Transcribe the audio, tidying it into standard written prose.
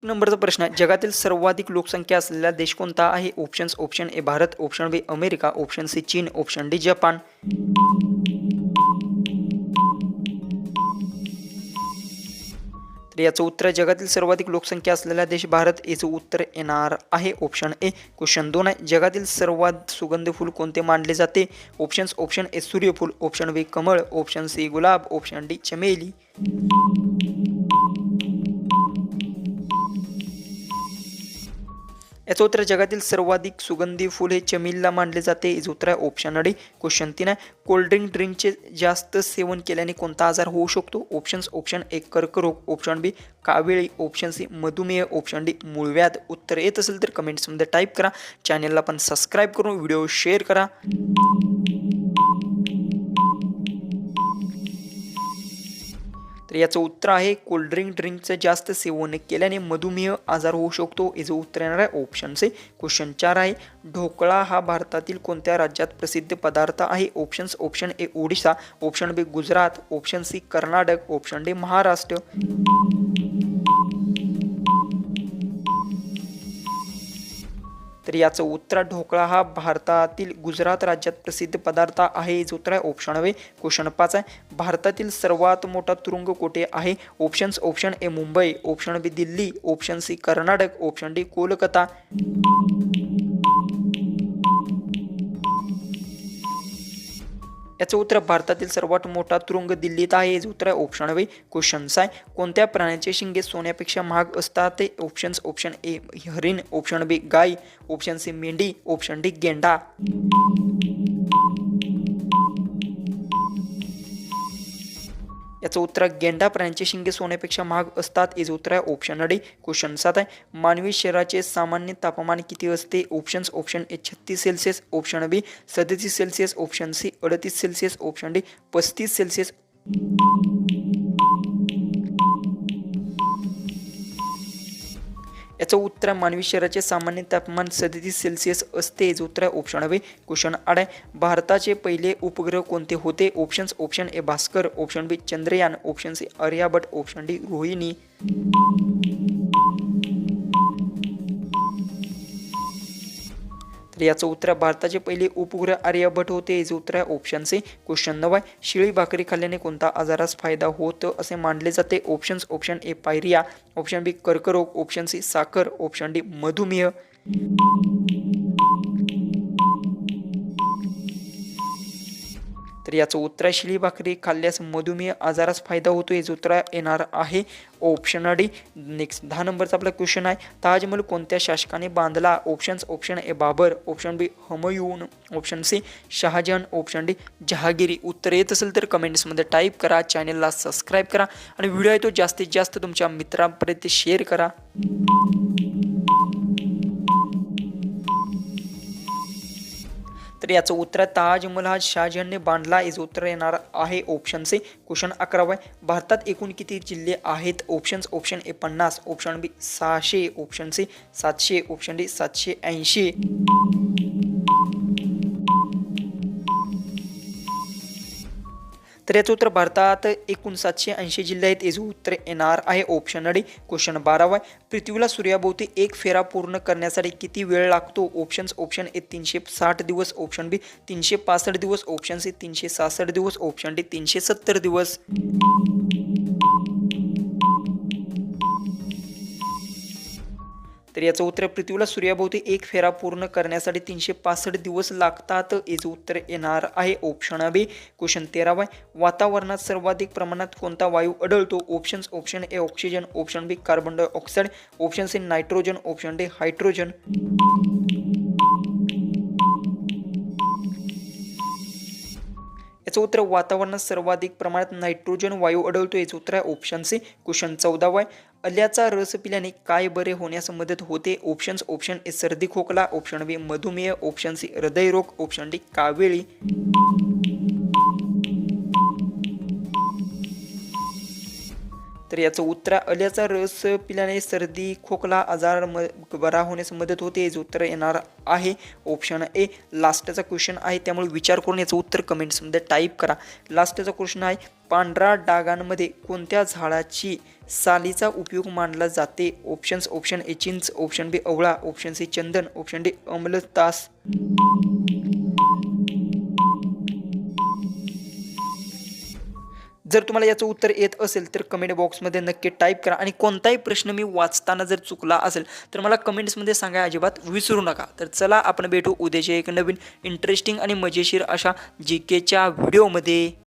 नंबरचा प्रश्न आहे, जगातील सर्वाधिक लोकसंख्या असलेला देश कोणता आहे? Options: option A Bharat, option B America, option C चीन, ऑप्शन डी जपान. तर याचं उत्तर आहे, जगातील सर्वाधिक लोकसंख्या असलेला देश भारत. याचं उत्तर येणार आहे ऑप्शन ए. क्वेश्चन 2 आहे, जगातील सर्वात सुगंधी फूल कोणते मानले जाते? ऑप्शन्स: ऑप्शन ए सूर्यफूल, ऑप्शन बी कमळ, ऑप्शन सी गुलाब, ऑप्शन डी चमेली. याचं उत्तर, जगातील सर्वाधिक सुगंधी फूल हे चमेलीला मानले जाते. याचं उत्तर आहे ऑप्शन डी. क्वेश्चन 3 आहे, कोल्ड्रिंकचे जास्त सेवन केल्याने कोणता आजार होऊ शकतो? ऑप्शन्स: ऑप्शन ए कर्करोग, ऑप्शन बी कावीळ, ऑप्शन सी मधुमेह, ऑप्शन डी मूळव्याध. उत्तर येत असेल तर कमेंट्समध्ये टाईप करा. चॅनलला पण सबस्क्राईब करून व्हिडिओ शेअर करा. तर याचं उत्तर आहे, ड्रिंकचं जास्त सेवन केल्याने मधुमेह आजार होऊ शकतो. याचं उत्तर येणार आहे ऑप्शन सी. क्वेश्चन 4 आहे, ढोकळा हा भारतातील कोणत्या राज्यात प्रसिद्ध पदार्थ आहे? Options: option A Odisha, option B Gujarat, option C Karnataka, option D Maharashtra. तर याचं उत्तर, ढोकळा हा भारतातील गुजरात राज्यात प्रसिद्ध पदार्थ आहे. याचं उत्तर आहे ऑप्शन बी. क्वेश्चन 5 आहे, भारतातील सर्वात मोठा तुरुंग कुठे आहे? Options: option A Mumbai, option B Delhi, option C Karnataka, option D Kolkata. याचं उत्तर, भारतातील सर्वात मोठा तुरुंग दिल्लीत आहे. याचं उत्तर आहे ऑप्शन बी. क्वेश्चन 6 आहे, कोणत्या प्राण्याचे शिंगे सोन्यापेक्षा महाग असतात? ऑप्शन्स: ऑप्शन ए हरिण, ऑप्शन बी गाय, ऑप्शन सी मेंढी, ऑप्शन डी गेंडा. याचं उत्तर, गेंडा प्राण्यांचे शिंगे सोन्यापेक्षा महाग असतात. याचं उत्तर आहे ऑप्शन डी. क्वेश्चन 7 आहे, मानवी शरीराचे सामान्य तापमान किती असते? Options: option A 36 Celsius, option B 37 Celsius, option C 38 Celsius, option D 35 Celsius. याचं उत्तर, मानवी शरीराचे सामान्य तापमान 37 सेल्सिअस असते. याचं उत्तर आहे ऑप्शन बी. क्वेश्चन 8 आहे, भारताचे पहिले उपग्रह कोणते होते? Options: option A Bhaskara, option B Chandrayaan, option C Aryabhata, option D Rohini. तर याचं उत्तर, भारताचे पहिले उपग्रह आर्यभट्ट होते. याचं उत्तर आहे ऑप्शन सी. क्वेश्चन 9 आहे, शिळी भाकरी खाल्ल्याने कोणता आजारास फायदा होतो असे मानले जाते? Options: option A pyorrhoea, option B कर्करोग, ऑप्शन सी साखर, ऑप्शन डी मधुमेह. तर याचं उत्तर, शिळी भाकरी खाल्ल्यास मधुमेह आजारास फायदा होतो. याचं उत्तर येणार आहे ऑप्शन डी. नेक्स्ट 10 नंबरचा आपला क्वेश्चन आहे, ताजमहल कोणत्या शासकाने बांधला? Options: option A Babar, option B Humayun, option C Shah Jahan, option D जहागीरी. उत्तर येत असेल तर कमेंट्समध्ये टाईप करा. चॅनलला सबस्क्राईब करा आणि व्हिडिओ आहे तो जास्तीत जास्त तुमच्या मित्रांपर्यंत शेअर करा. तर याचं उत्तर, ताजमहल हा शहाजहानने बांधला. याचं उत्तर येणार आहे ऑप्शन सी. क्वेश्चन 11 आहे, भारतात एकूण किती जिल्हे आहेत? Options: option A 50, option B 600, option C 700, option D 780. तर याचं उत्तर, भारतात एकूण 780 जिल्हे आहेत. याचं उत्तर येणार आहे ऑप्शन डी. क्वेश्चन 12 आहे, पृथ्वीला सूर्याभोवती एक फेरा पूर्ण करण्यासाठी किती वेळ लागतो? ऑप्शन्स: ऑप्शन ए 360 दिवस, ऑप्शन बी 365 दिवस, ऑप्शन सी 366 दिवस, ऑप्शन डी 370 दिवस. तर याचं उत्तर, पृथ्वीला सूर्याभोवती एक फेरा पूर्ण करण्यासाठी 365 दिवस लागतात. याचं उत्तर येणार आहे ऑप्शन बी. क्वेश्चन 13 आहे, वातावरणात सर्वाधिक प्रमाणात कोणता वायू आढळतो? Options: option A oxygen, option B carbon dioxide, option C nitrogen, option D hydrogen. याचं उत्तर, वातावरणात सर्वाधिक प्रमाणात नायट्रोजन वायू आढळतो. याचं उत्तर आहे ऑप्शन सी. क्वेश्चन 14 आहे, आल्याचा रस पिल्याने काय बरे होण्यास मदत होते? ऑप्शन्स: ऑप्शन ए सर्दी खोकला, ऑप्शन बी मधुमेह, ऑप्शन सी हृदयरोग, ऑप्शन डी कावेळी. तर याचं उत्तर आल्याचा रस पिल्याने सर्दी खोकला आजार बरा होण्यास मदत होते. याचं उत्तर येणार आहे ऑप्शन ए. लास्टचा क्वेश्चन आहे त्यामुळे विचार करून याचं उत्तर कमेंट्समध्ये टाईप करा. लास्टचा क्वेश्चन आहे पांढऱ्या डागांमध्ये कोणत्या झाडाची सालीचा उपयोग मानला जाते. ऑप्शन ए चिंच, ऑप्शन बी आवळा, ऑप्शन सी चंदन, ऑप्शन डी अमलतास. जर तुम्हाला याचं उत्तर येत असेल तर कमेंट बॉक्समध्ये नक्की टाईप करा आणि कोणताही प्रश्न मी वाचताना जर चुकला असेल तर मला कमेंट्समध्ये सांगा, अजिबात विसरू नका. तर चला आपण भेटू उद्याच्या एक नवीन इंटरेस्टिंग आणि मजेशीर अशा GKच्या व्हिडिओमध्ये.